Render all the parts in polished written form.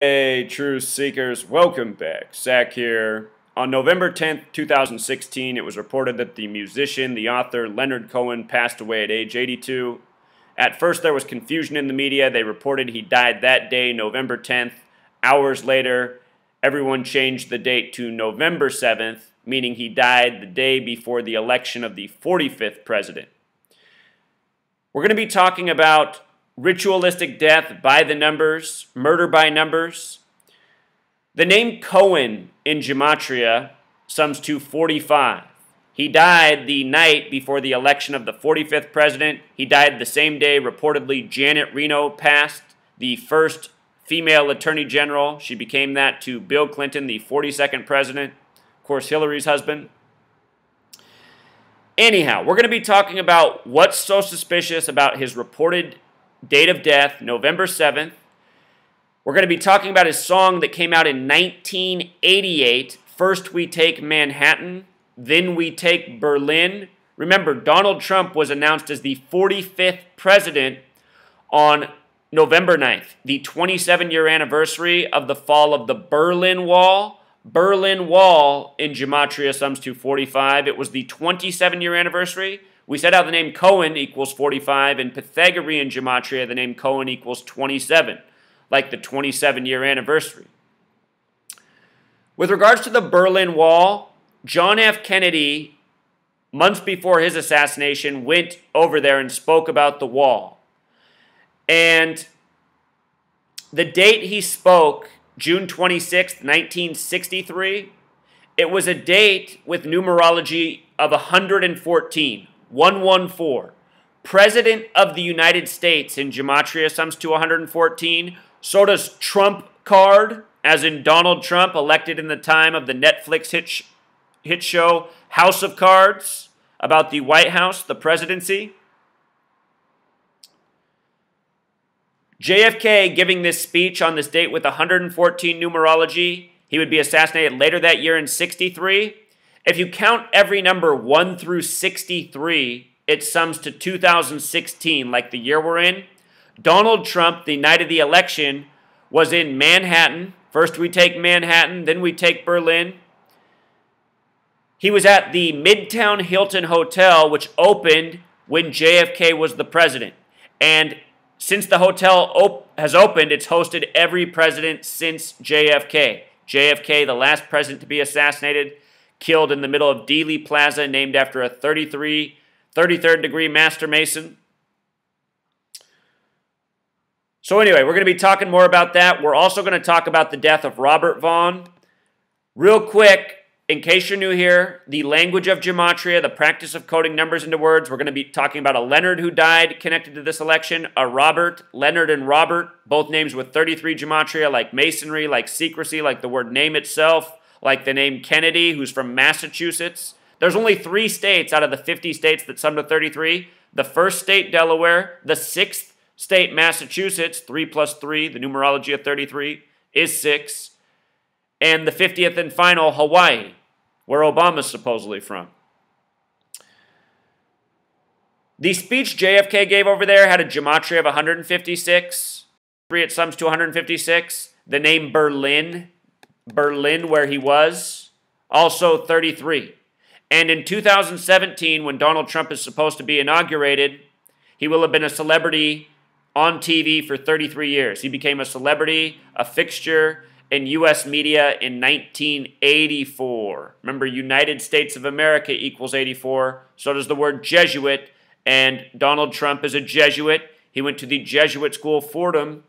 Hey, truth seekers, welcome back. Zach here. On November 10th, 2016, it was reported that the musician, the author, Leonard Cohen, passed away at age 82. At first, there was confusion in the media. They reported he died that day, November 10th. Hours later, everyone changed the date to November 7th, meaning he died the day before the election of the 45th president. We're going to be talking about ritualistic death by the numbers, murder by numbers. The name Cohen in Gematria sums to 45. He died the night before the election of the 45th president. He died the same day, reportedly, Janet Reno passed, the first female attorney general. She became that to Bill Clinton, the 42nd president, of course, Hillary's husband. Anyhow, we're going to be talking about what's so suspicious about his reported date of death, November 7th. We're going to be talking about his song that came out in 1988, First We Take Manhattan, Then We Take Berlin. Remember, Donald Trump was announced as the 45th president on November 9th, the 27-year anniversary of the fall of the Berlin Wall. Berlin Wall in Gematria sums to 45. It was the 27-year anniversary. We said how the name Cohen equals 45. In Pythagorean Gematria, the name Cohen equals 27, like the 27-year anniversary. With regards to the Berlin Wall, John F. Kennedy, months before his assassination, went over there and spoke about the wall. And the date he spoke, June 26, 1963, it was a date with numerology of 114. 114. President of the United States in Gematria sums to 114. So does Trump card, as in Donald Trump, elected in the time of the Netflix hit show House of Cards, about the White House, the presidency. JFK giving this speech on this date with 114 numerology. He would be assassinated later that year in 63. If you count every number 1 through 63, it sums to 2016, like the year we're in. Donald Trump, the night of the election, was in Manhattan. First we take Manhattan, then we take Berlin. He was at the Midtown Hilton Hotel, which opened when JFK was the president. And since the hotel has opened, it's hosted every president since JFK. JFK, the last president to be assassinated, killed in the middle of Dealey Plaza, named after a 33rd degree Master Mason. So anyway, we're going to be talking more about that. We're also going to talk about the death of Robert Vaughn. Real quick, in case you're new here, the language of Gematria, the practice of coding numbers into words. We're going to be talking about a Leonard who died connected to this election, a Robert, Leonard and Robert, both names with 33 Gematria, like masonry, like secrecy, like the word name itself, like the name Kennedy, who's from Massachusetts. There's only 3 states out of the 50 states that sum to 33. The first state, Delaware. The 6th state, Massachusetts. 3 plus 3, the numerology of 33, is 6. And the 50th and final, Hawaii, where Obama's supposedly from. The speech JFK gave over there had a gematria of 156. It sums to 156. The name Berlin, where he was, also 33. And in 2017, when Donald Trump is supposed to be inaugurated, he will have been a celebrity on TV for 33 years. He became a celebrity, a fixture in U.S. media in 1984. Remember, United States of America equals 84. So does the word Jesuit. And Donald Trump is a Jesuit. He went to the Jesuit school, Fordham,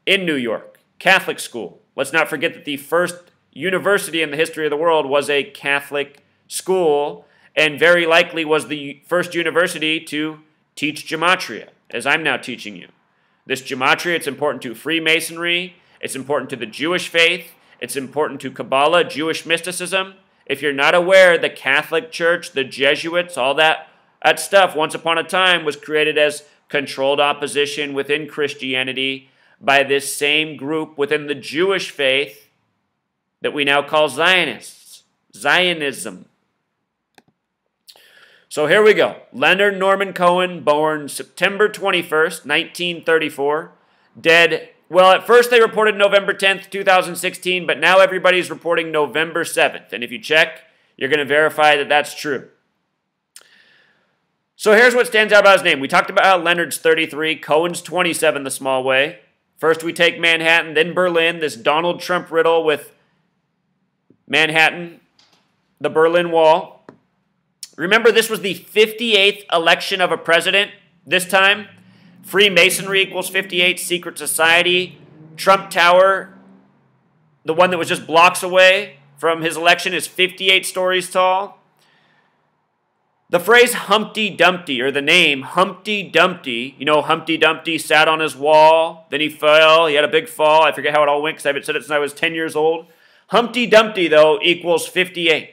in New York. Catholic school. Let's not forget that the first university in the history of the world was a Catholic school, and very likely was the first university to teach Gematria, as I'm now teaching you. This Gematria, it's important to Freemasonry. It's important to the Jewish faith. It's important to Kabbalah, Jewish mysticism. If you're not aware, the Catholic Church, the Jesuits, all that stuff, once upon a time, was created as controlled opposition within Christianity by this same group within the Jewish faith that we now call Zionists. Zionism. So here we go. Leonard Norman Cohen, born September 21st, 1934, dead Well, at first they reported November 10th, 2016, but now everybody's reporting November 7th. And if you check, you're going to verify that that's true. So here's what stands out about his name. We talked about how Leonard's 33, Cohen's 27 the small way. First we take Manhattan, then Berlin, this Donald Trump riddle with Manhattan, the Berlin Wall. Remember, this was the 58th election of a president this time. Freemasonry equals 58, secret society. Trump Tower, the one that was just blocks away from his election, is 58 stories tall. The phrase Humpty Dumpty, or the name Humpty Dumpty, you know, Humpty Dumpty sat on his wall, then he fell, he had a big fall. I forget how it all went because I haven't said it since I was 10 years old. Humpty Dumpty, though, equals 58.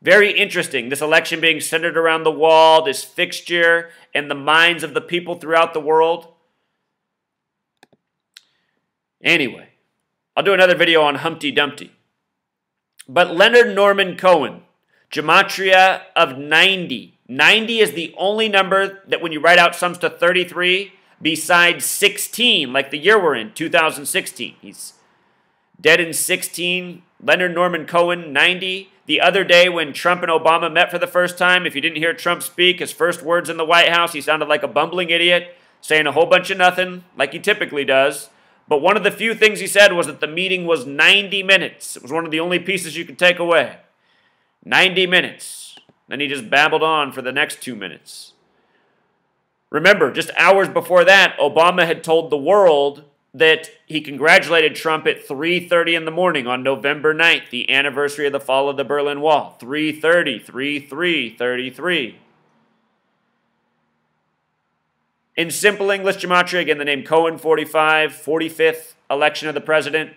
Very interesting, this election being centered around the wall, this fixture, and the minds of the people throughout the world. Anyway, I'll do another video on Humpty Dumpty. But Leonard Norman Cohen, gematria of 90. 90 is the only number that when you write out sums to 33, besides 16, like the year we're in, 2016. He's dead in 16. Leonard Norman Cohen, 90. The other day when Trump and Obama met for the first time, if you didn't hear Trump speak, his first words in the White House, he sounded like a bumbling idiot, saying a whole bunch of nothing, like he typically does. But one of the few things he said was that the meeting was 90 minutes. It was one of the only pieces you could take away. 90 minutes. Then he just babbled on for the next 2 minutes. Remember, just hours before that, Obama had told the world that he congratulated Trump at 3:30 in the morning on November 9th, the anniversary of the fall of the Berlin Wall. 3:30, 3-3-33. In simple English gematria, again, the name Cohen, 45, 45th election of the president.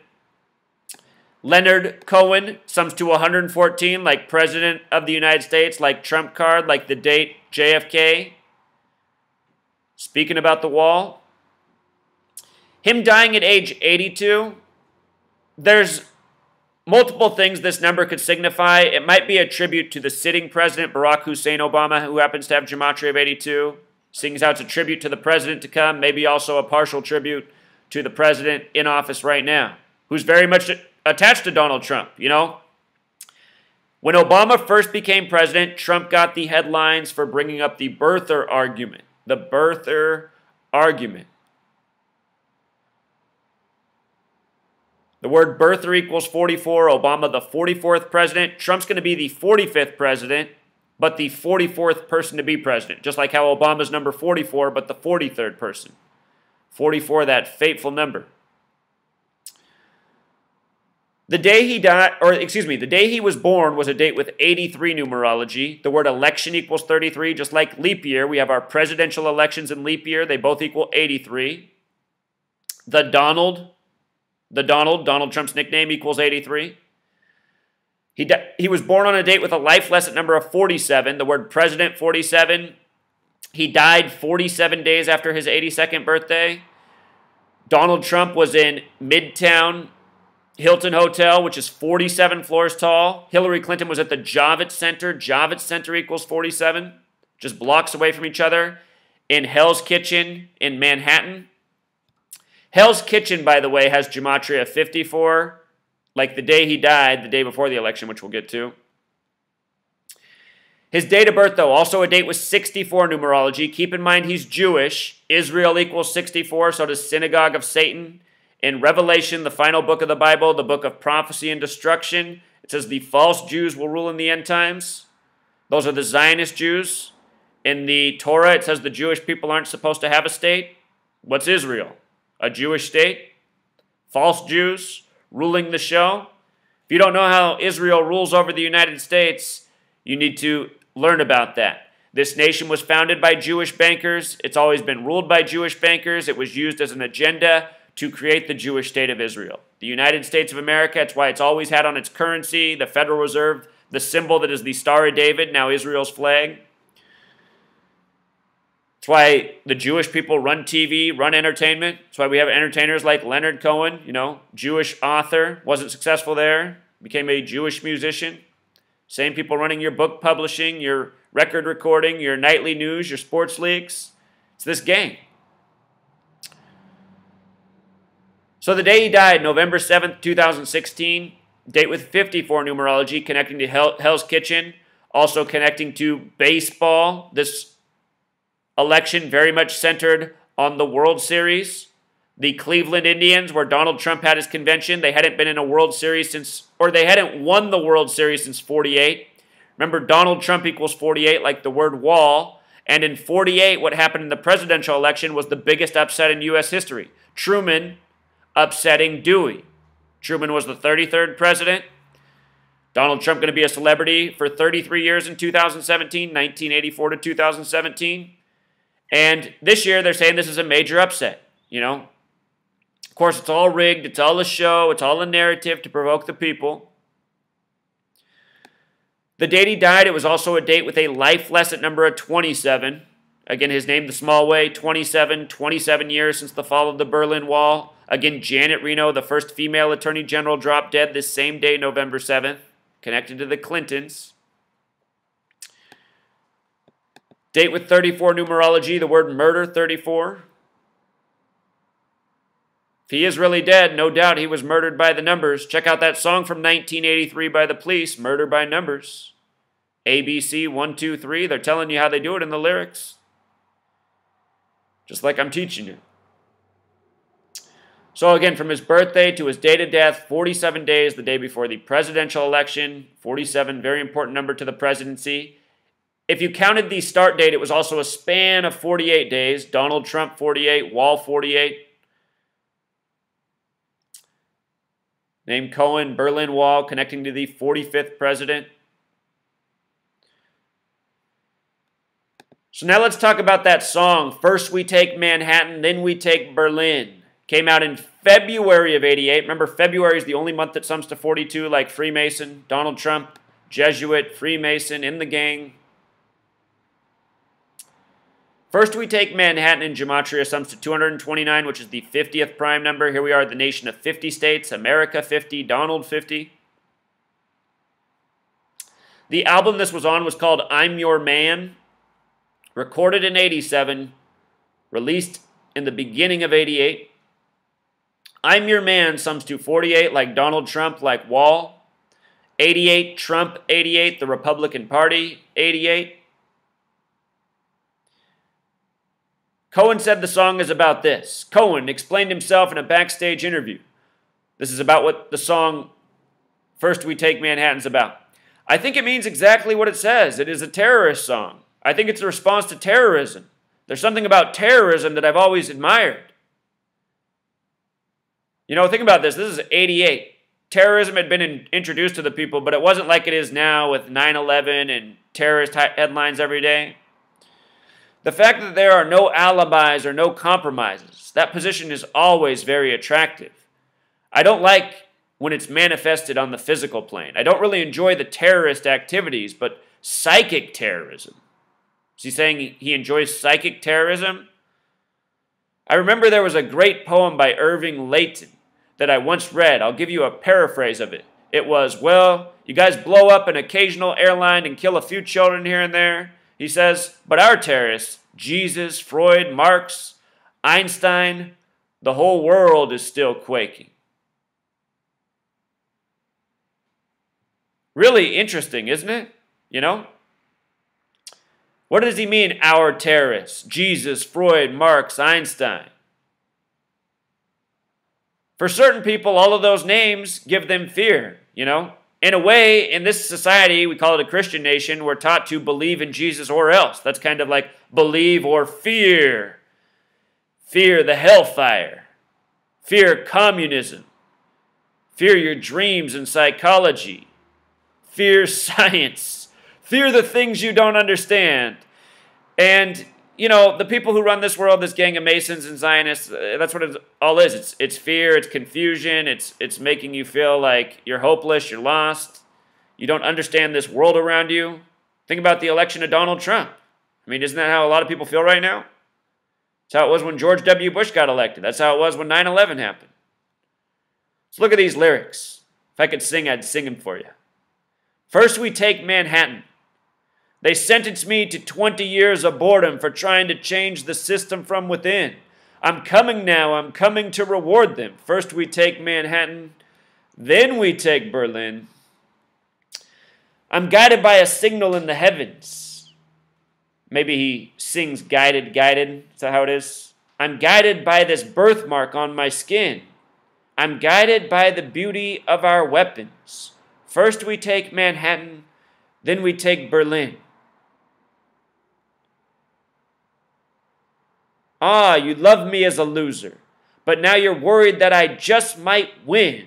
Leonard Cohen sums to 114, like President of the United States, like Trump card, like the date JFK. Speaking about the wall. Him dying at age 82, there's multiple things this number could signify. It might be a tribute to the sitting president, Barack Hussein Obama, who happens to have gematria of 82. Seeing as how it's a tribute to the president to come, maybe also a partial tribute to the president in office right now, who's very much attached to Donald Trump, you know? When Obama first became president, Trump got the headlines for bringing up the birther argument. The birther argument. The word birther equals 44. Obama, the 44th president. Trump's going to be the 45th president, but the 44th person to be president. Just like how Obama's number 44, but the 43rd person. 44, that fateful number. The day he died, the day he was born was a date with 83 numerology. The word election equals 33. Just like leap year, we have our presidential elections in leap year. They both equal 83. Donald Trump's nickname equals 83. He was born on a date with a life lesson number of 47. The word president, 47. He died 47 days after his 82nd birthday. Donald Trump was in Midtown Hilton Hotel, which is 47 floors tall. Hillary Clinton was at the Javits Center. Javits Center equals 47, just blocks away from each other. In Hell's Kitchen in Manhattan. Hell's Kitchen, by the way, has gematria of 54, like the day he died, the day before the election, which we'll get to. His date of birth, though, also a date with 64 numerology. Keep in mind he's Jewish. Israel equals 64, so does Synagogue of Satan. In Revelation, the final book of the Bible, the book of prophecy and destruction, it says the false Jews will rule in the end times. Those are the Zionist Jews. In the Torah, it says the Jewish people aren't supposed to have a state. What's Israel? A Jewish state? False Jews ruling the show? If you don't know how Israel rules over the United States, you need to learn about that. This nation was founded by Jewish bankers. It's always been ruled by Jewish bankers. It was used as an agenda to create the Jewish state of Israel. The United States of America, it's why it's always had on its currency, the Federal Reserve, the symbol that is the Star of David, now Israel's flag. It's why the Jewish people run TV, run entertainment. It's why we have entertainers like Leonard Cohen, Jewish author, wasn't successful there, became a Jewish musician. Same people running your book publishing, your record recording, your nightly news, your sports leagues. It's this gang. So the day he died, November 7th, 2016, date with 54 numerology, connecting to Hell's Kitchen, also connecting to baseball. This election very much centered on the World Series. The Cleveland Indians, where Donald Trump had his convention, they hadn't been in a World Series since, or they hadn't won the World Series since 48. Remember, Donald Trump equals 48, like the word wall. And in 48, what happened in the presidential election was the biggest upset in U.S. history. Truman upsetting Dewey. Truman was the 33rd president. Donald Trump going to be a celebrity for 33 years in 2017, 1984 to 2017. And this year, they're saying this is a major upset, you know. Of course, it's all rigged. It's all a show. It's all a narrative to provoke the people. The date he died, it was also a date with a life lesson number of 27. Again, his name, The Small Way, 27 years since the fall of the Berlin Wall. Again, Janet Reno, the first female attorney general, dropped dead this same day, November 7th, connected to the Clintons. Date with 34 numerology, the word murder, 34. If he is really dead, no doubt he was murdered by the numbers. Check out that song from 1983 by the Police, Murder by Numbers. ABC 1, 2, 3, they're telling you how they do it in the lyrics. Just like I'm teaching you. So again, from his birthday to his date of death, 47 days, the day before the presidential election. 47, very important number to the presidency. If you counted the start date, it was also a span of 48 days. Donald Trump, 48. Wall, 48. Name Cohen, Berlin Wall, connecting to the 45th president. So now let's talk about that song, First We Take Manhattan, Then We Take Berlin. Came out in February of 88. Remember, February is the only month that sums to 42, like Freemason, Donald Trump, Jesuit, Freemason, in the gang. First We Take Manhattan in Gematria sums to 229, which is the 50th prime number. Here we are, the nation of 50 states, America 50, Donald 50. The album this was on was called I'm Your Man. Recorded in 87, released in the beginning of 88. I'm Your Man sums to 48, like Donald Trump, like Wall. 88, Trump, 88, the Republican Party, 88. Cohen said the song is about this. Cohen explained himself in a backstage interview. This is about what the song First We Take Manhattan's about. I think it means exactly what it says. It is a terrorist song. I think it's a response to terrorism. There's something about terrorism that I've always admired. You know, think about this. This is 88. Terrorism had been introduced to the people, but it wasn't like it is now with 9/11 and terrorist headlines every day. The fact that there are no alibis or no compromises, that position is always very attractive. I don't like when it's manifested on the physical plane. I don't really enjoy the terrorist activities, but psychic terrorism. Is he saying he enjoys psychic terrorism? I remember there was a great poem by Irving Layton that I once read. I'll give you a paraphrase of it. It was, well, you guys blow up an occasional airline and kill a few children here and there. He says, but our terrorists, Jesus, Freud, Marx, Einstein, the whole world is still quaking. Really interesting, isn't it? You know? What does he mean, our terrorists? Jesus, Freud, Marx, Einstein. For certain people, all of those names give them fear, you know? In a way, in this society, we call it a Christian nation, we're taught to believe in Jesus or else. That's kind of like believe or fear. Fear the hellfire. Fear communism. Fear your dreams and psychology. Fear science. Fear the things you don't understand. And, you know, the people who run this world, this gang of Masons and Zionists, that's what it all is. It's fear, it's confusion, it's making you feel like you're hopeless, you're lost, you don't understand this world around you. Think about the election of Donald Trump. I mean, isn't that how a lot of people feel right now? That's how it was when George W. Bush got elected. That's how it was when 9/11 happened. Let's look at these lyrics. If I could sing, I'd sing them for you. First we take Manhattan. They sentenced me to 20 years of boredom for trying to change the system from within. I'm coming now, I'm coming to reward them. First we take Manhattan, then we take Berlin. I'm guided by a signal in the heavens. Maybe he sings guided, guided. Is that how it is? I'm guided by this birthmark on my skin. I'm guided by the beauty of our weapons. First we take Manhattan, then we take Berlin. Ah, you loved me as a loser, but now you're worried that I just might win.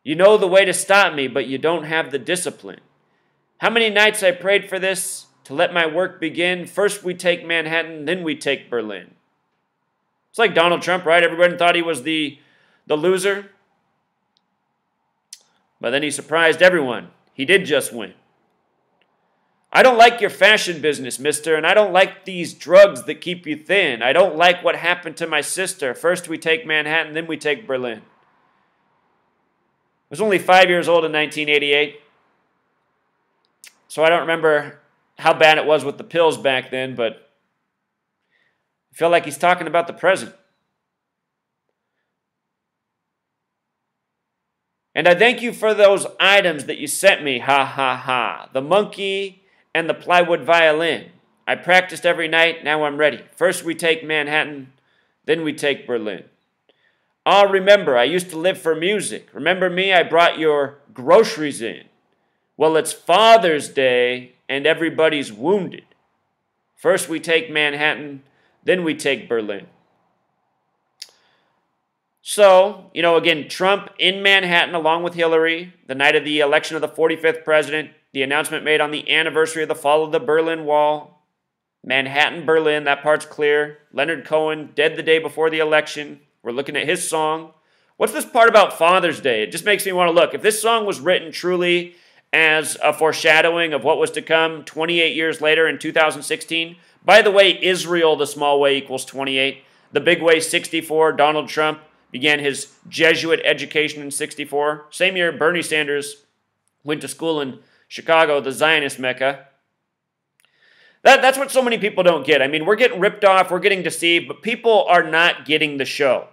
You know the way to stop me, but you don't have the discipline. How many nights I prayed for this, to let my work begin. First we take Manhattan, then we take Berlin. It's like Donald Trump, right? Everyone thought he was the loser. But then he surprised everyone. He did just win. I don't like your fashion business, mister, and I don't like these drugs that keep you thin. I don't like what happened to my sister. First we take Manhattan, then we take Berlin. I was only 5 years old in 1988, so I don't remember how bad it was with the pills back then, but I feel like he's talking about the present. And I thank you for those items that you sent me, ha ha ha. The monkey and the plywood violin. I practiced every night, now I'm ready. First we take Manhattan, then we take Berlin. Ah, remember, I used to live for music. Remember me, I brought your groceries in. Well, it's Father's Day, and everybody's wounded. First we take Manhattan, then we take Berlin. So, again, Trump in Manhattan along with Hillary, the night of the election of the 45th president, the announcement made on the anniversary of the fall of the Berlin Wall. Manhattan, Berlin, that part's clear. Leonard Cohen, dead the day before the election. We're looking at his song. What's this part about Father's Day? It just makes me want to look. If this song was written truly as a foreshadowing of what was to come 28 years later in 2016, by the way, Israel, the small way equals 28. The big way, 64. Donald Trump began his Jesuit education in 64. Same year, Bernie Sanders went to school in Chicago, the Zionist Mecca. That's what so many people don't get. I mean, we're getting ripped off, we're getting deceived, but people are not getting the show.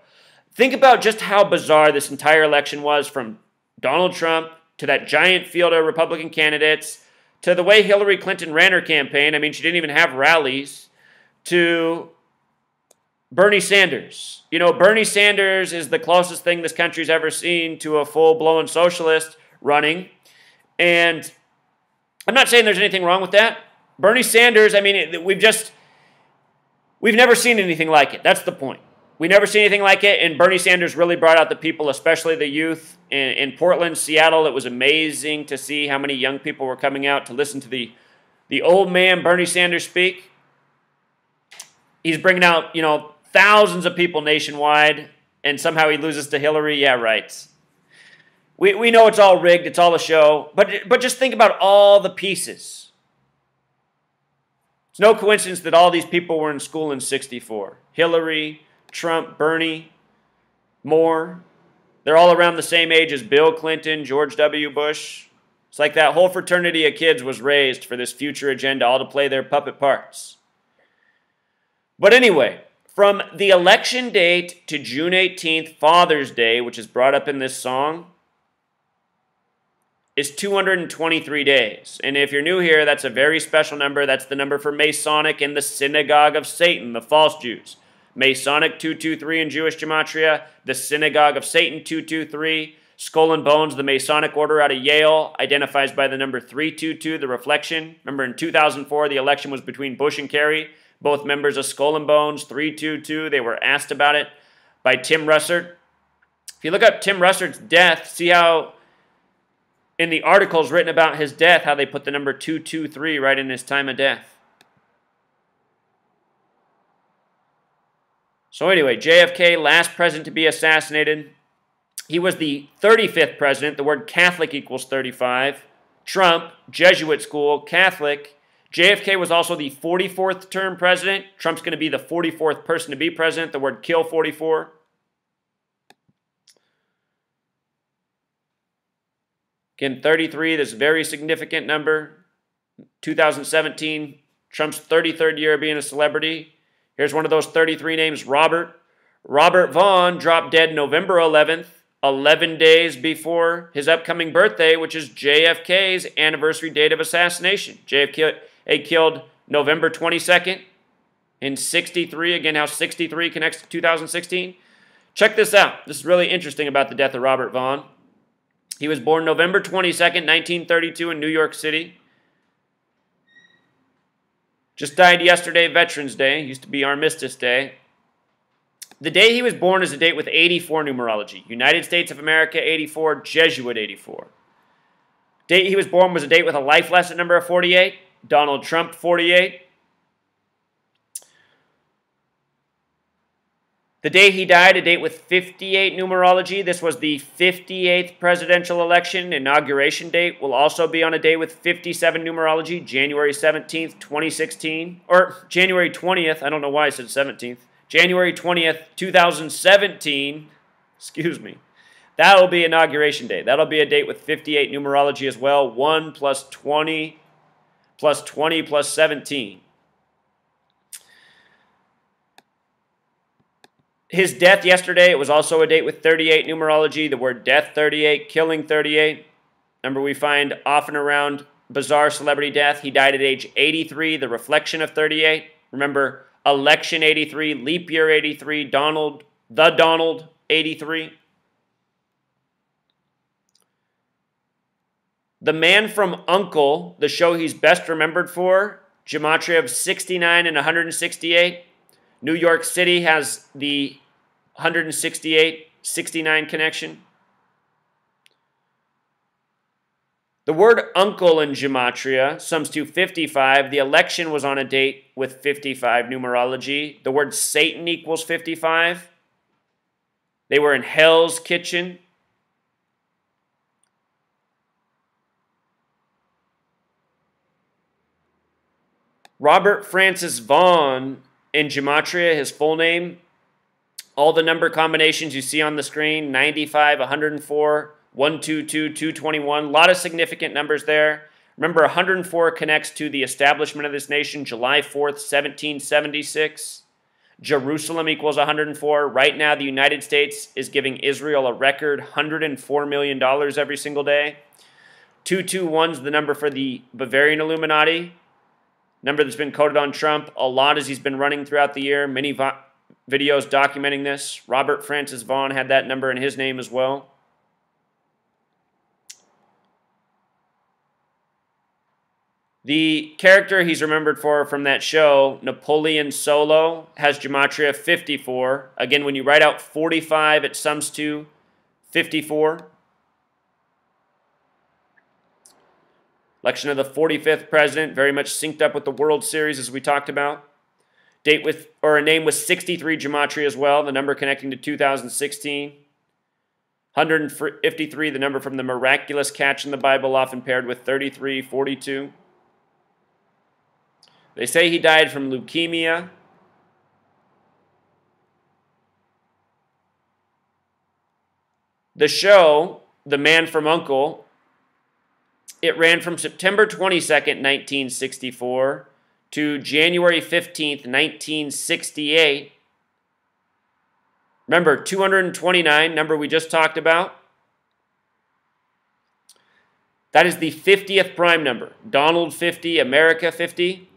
Think about just how bizarre this entire election was, from Donald Trump to that giant field of Republican candidates, to the way Hillary Clinton ran her campaign. I mean, she didn't even have rallies, to Bernie Sanders. Bernie Sanders is the closest thing this country's ever seen to a full-blown socialist running. And I'm not saying there's anything wrong with that. Bernie Sanders, I mean, we've never seen anything like it. That's the point. We never seen anything like it, and Bernie Sanders really brought out the people, especially the youth. In Portland, Seattle, it was amazing to see how many young people were coming out to listen to the old man Bernie Sanders speak. He's bringing out, thousands of people nationwide, and somehow he loses to Hillary. Yeah, right. We know it's all rigged, it's all a show, but just think about all the pieces. It's no coincidence that all these people were in school in 64. Hillary, Trump, Bernie, Moore. They're all around the same age as Bill Clinton, George W. Bush. It's like that whole fraternity of kids was raised for this future agenda, all to play their puppet parts. But anyway, from the election date to June 18th, Father's Day, which is brought up in this song, is 223 days. And if you're new here, that's a very special number. That's the number for Masonic and the Synagogue of Satan, the false Jews. Masonic 223 in Jewish gematria, the Synagogue of Satan 223, Skull and Bones, the Masonic order out of Yale, identifies by the number 322, the reflection. Remember in 2004, the election was between Bush and Kerry, both members of Skull and Bones, 322. They were asked about it by Tim Russert. If you look up Tim Russert's death, see how in the articles written about his death, how they put the number 223 right in his time of death. So anyway, JFK, last president to be assassinated. He was the 35th president. The word Catholic equals 35. Trump, Jesuit school, Catholic. JFK was also the 44th term president. Trump's going to be the 44th person to be president. The word kill 44. Again, 33, this very significant number. 2017, Trump's 33rd year of being a celebrity. Here's one of those 33 names, Robert. Robert Vaughn dropped dead November 11th, 11 days before his upcoming birthday, which is JFK's anniversary date of assassination. JFK killed November 22nd in 63. Again, how 63 connects to 2016. Check this out. This is really interesting about the death of Robert Vaughn. He was born November 22nd, 1932 in New York City. Just died yesterday, Veterans Day. Used to be Armistice Day. The day he was born is a date with 84 numerology. United States of America, 84. Jesuit, 84. Date he was born was a date with a life lesson number of 48. Donald Trump, 48. The day he died, a date with 58 numerology. This was the 58th presidential election. Inauguration date will also be on a day with 57 numerology, January 17th, 2016. Or January 20th, I don't know why I said 17th. January 20th, 2017. Excuse me. That'll be Inauguration Day. That'll be a date with 58 numerology as well. 1 plus 20 plus 20 plus 17. His death yesterday, it was also a date with 38 numerology. The word death, 38, killing, 38. Remember, we find often around bizarre celebrity death. He died at age 83, the reflection of 38. Remember, election 83, leap year 83, Donald 83. The Man from U.N.C.L.E., the show he's best remembered for, gematria of 69 and 168. New York City has the 168-69 connection. The word uncle in gematria sums to 55. The election was on a date with 55 numerology. The word Satan equals 55. They were in Hell's Kitchen. Robert Francis Vaughn in gematria, his full name, all the number combinations you see on the screen, 95, 104, 122, 221, a lot of significant numbers there. Remember, 104 connects to the establishment of this nation, July 4th, 1776. Jerusalem equals 104. Right now, the United States is giving Israel a record $104 million every single day. 221 is the number for the Bavarian Illuminati. Number that's been quoted on Trump a lot as he's been running throughout the year. Many videos documenting this. Robert Francis Vaughn had that number in his name as well. The character he's remembered for from that show, Napoleon Solo, has gematria 54. Again, when you write out 45, it sums to 54. Election of the 45th president, very much synced up with the World Series as we talked about. Date with, or a name with 63 gematria as well, the number connecting to 2016. 153, the number from the miraculous catch in the Bible, often paired with 33, 42. They say he died from leukemia. The show, The Man from U.N.C.L.E., it ran from September 22nd, 1964 to January 15th, 1968. Remember, 229, number we just talked about. That is the 50th prime number. Donald 50, America 50.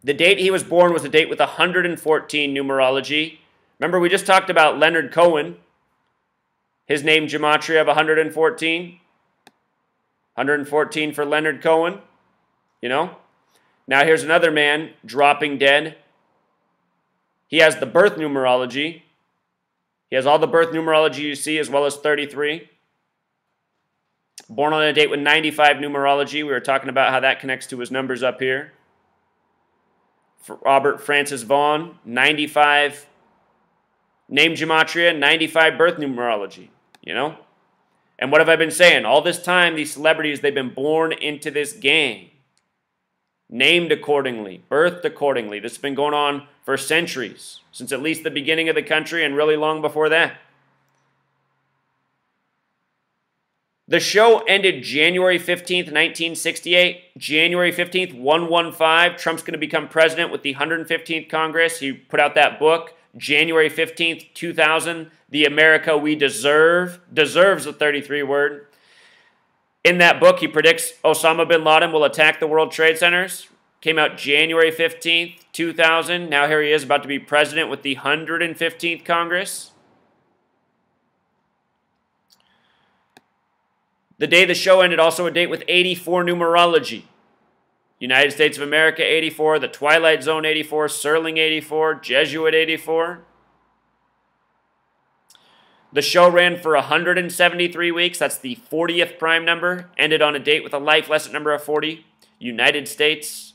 The date he was born was a date with 114 numerology. Remember, we just talked about Leonard Cohen. His name, gematria of 114. 114 for Leonard Cohen, you know. Now here's another man dropping dead. He has the birth numerology. He has all the birth numerology you see as well as 33. Born on a date with 95 numerology. We were talking about how that connects to his numbers up here. For Robert Francis Vaughn, 95 name gematria, 95 birth numerology, you know. And what have I been saying? All this time, these celebrities, they've been born into this game. Named accordingly, birthed accordingly. This has been going on for centuries, since at least the beginning of the country and really long before that. The show ended January 15th, 1968. January 15th, 115. Trump's going to become president with the 115th Congress. He put out that book, January 15th, 2000, The America We Deserve. Deserves a 33 word. In that book, he predicts Osama bin Laden will attack the World Trade Centers. Came out January 15th, 2000. Now here he is about to be president with the 115th Congress. The day the show ended, also a date with 84 numerology. United States of America, 84. The Twilight Zone, 84. Serling, 84. Jesuit, 84. The show ran for 173 weeks. That's the 40th prime number. Ended on a date with a life lesson number of 40. United States.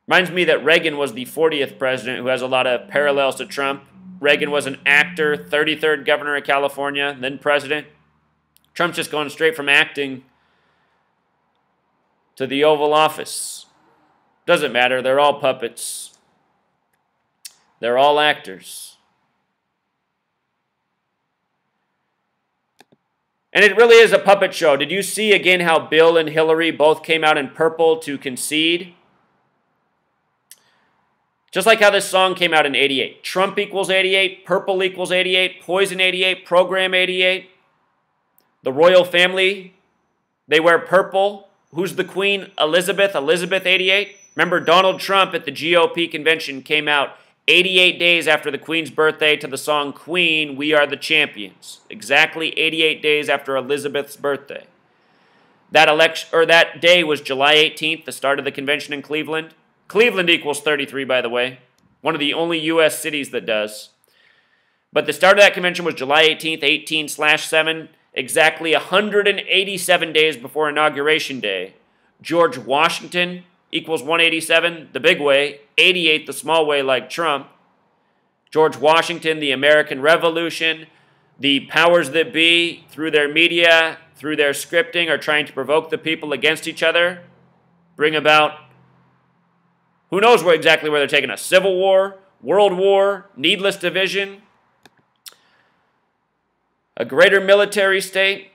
Reminds me that Reagan was the 40th president, who has a lot of parallels to Trump. Reagan was an actor, 33rd governor of California, then president. Trump's just going straight from acting to the Oval Office. Doesn't matter. They're all puppets. They're all actors. And it really is a puppet show. Did you see again how Bill and Hillary both came out in purple to concede? Just like how this song came out in 88. Trump equals 88, purple equals 88, poison 88, program 88. The royal family, they wear purple. Who's the queen? Elizabeth. Elizabeth 88. Remember, Donald Trump at the GOP convention came out 88 days after the queen's birthday to the song Queen, We Are the Champions. Exactly 88 days after Elizabeth's birthday. That day was July 18th, the start of the convention in Cleveland. Cleveland equals 33, by the way. One of the only U.S. cities that does. But the start of that convention was July 18th, 18/7. Exactly 187 days before Inauguration Day. George Washington equals 187, the big way. 88, the small way, like Trump. George Washington, the American Revolution. The powers that be, through their media, through their scripting, are trying to provoke the people against each other. Bring about, who knows exactly where they're taking us. Civil war, world war, needless division. A greater military state.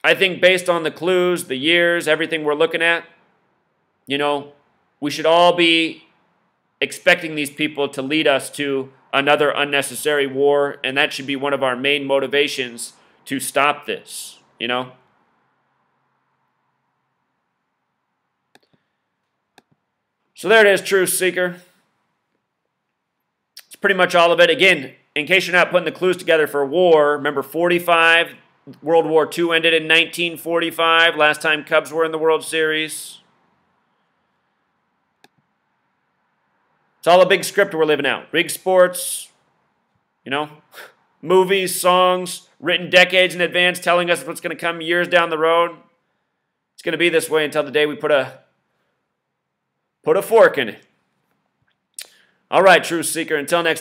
I think based on the clues, the years, everything we're looking at, we should all be expecting these people to lead us to another unnecessary war, and that should be one of our main motivations to stop this, So there it is, Truth Seeker. Pretty much all of it. Again, in case you're not putting the clues together for war, remember 45, World War II ended in 1945, last time Cubs were in the World Series. It's all a big script we're living out. Rigged sports, movies, songs, written decades in advance, telling us what's going to come years down the road. It's going to be this way until the day we put a fork in it. All right, Truth Seeker, until next time.